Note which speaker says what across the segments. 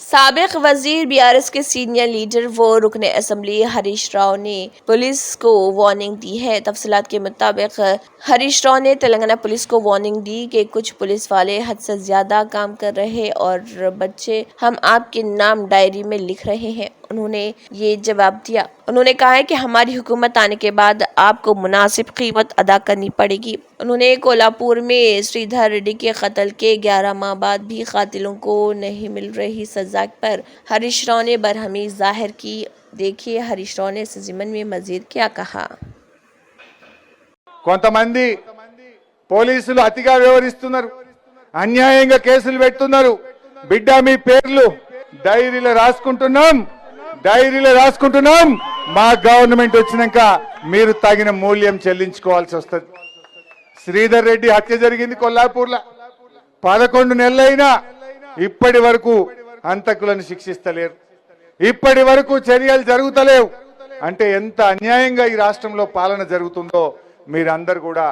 Speaker 1: साबिक वजीर बीआरएस के सीनियर लीडर व रुकने असम्बली हरीश राव ने पुलिस को वार्निंग दी है। तफसीलात के मुताबिक हरीश राव ने तेलंगाना पुलिस को वार्निंग दी कि कुछ पुलिस वाले हद से ज्यादा काम कर रहे और बच्चे हम आपके नाम डायरी में लिख रहे हैं। उन्होंने ये जवाब दिया। उन्होंने कहा है कि हमारी हुकूमत आने के बाद आपको मुनासिब कीमत अदा करनी पड़ेगी। उन्होंने कोल्हापुर में श्रीधर रेड्डी के कत्ल के 11 माह बाद भी कातिलों को नहीं मिल रही सजा पर हरीश राव ने बरहमी जाहिर की। देखिए हरीश राव ने इस ज़िमन में मजीद क्या कहा।
Speaker 2: కొంతమంది పోలీసులు అతిగా వ్యవహరిస్తున్నారు, అన్యాయంగా కేసులు పెడుతున్నారు। బిడ్డ మీ పేర్లు డైరీలో రాసుకుంటున్నాం మా గవర్నమెంట్ వచ్చినాక మీరు తగిన మూల్యం చెల్లించుకోవాల్సి వస్తుంది। శ్రీధర్ రెడ్డి హత్య జరిగింది కొల్లాపూర్లో, 11 నెలలైనా ఇప్పటి వరకు హంతకులను శిక్షిస్తలేరు, ఇప్పటి వరకు చర్యలు జరుగుతలేవు। అంటే ఎంత అన్యాయంగా ఈ రాష్ట్రంలో పాలన జరుగుతుందో మీరందరూ కూడా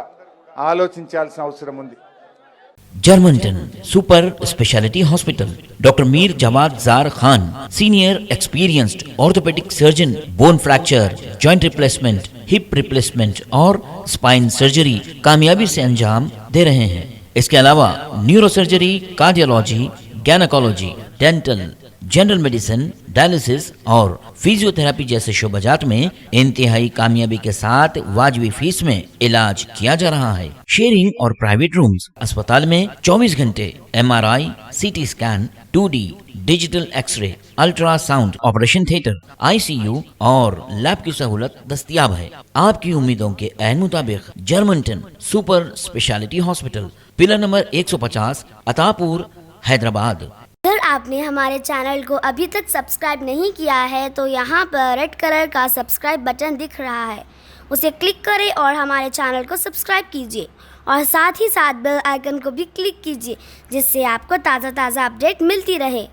Speaker 2: ఆలోచించాల్సిన అవసరం ఉంది।
Speaker 3: Germanten super speciality hospital, doctor Mir Jawad Jar Khan, senior experienced orthopaedic surgeon, bone fracture, joint replacement, hip replacement और स्पाइन सर्जरी कामयाबी से अंजाम दे रहे हैं। इसके अलावा neuro surgery, cardiology, gynaecology, dental, general medicine, dialysis और फिजियोथेरेपी जैसे शोबाजात में इंतहाई कामयाबी के साथ वाजबी फीस में इलाज किया जा रहा है। शेयरिंग और प्राइवेट रूम्स, अस्पताल में 24 घंटे MRI, CT scan, 2D digital x-ray, ultrasound, operation theatre, ICU और लैब की सहूलत दस्तयाब है। आपकी उम्मीदों के ऐन मुताबिक Germanten super speciality hospital, pillar number 150, Attapur, Hyderabad.
Speaker 4: अगर आपने हमारे चैनल को अभी तक सब्सक्राइब नहीं किया है तो यहाँ पर रेड कलर का सब्सक्राइब बटन दिख रहा है, उसे क्लिक करें और हमारे चैनल को सब्सक्राइब कीजिए और साथ ही साथ बेल आइकन को भी क्लिक कीजिए, जिससे आपको ताज़ा अपडेट मिलती रहे।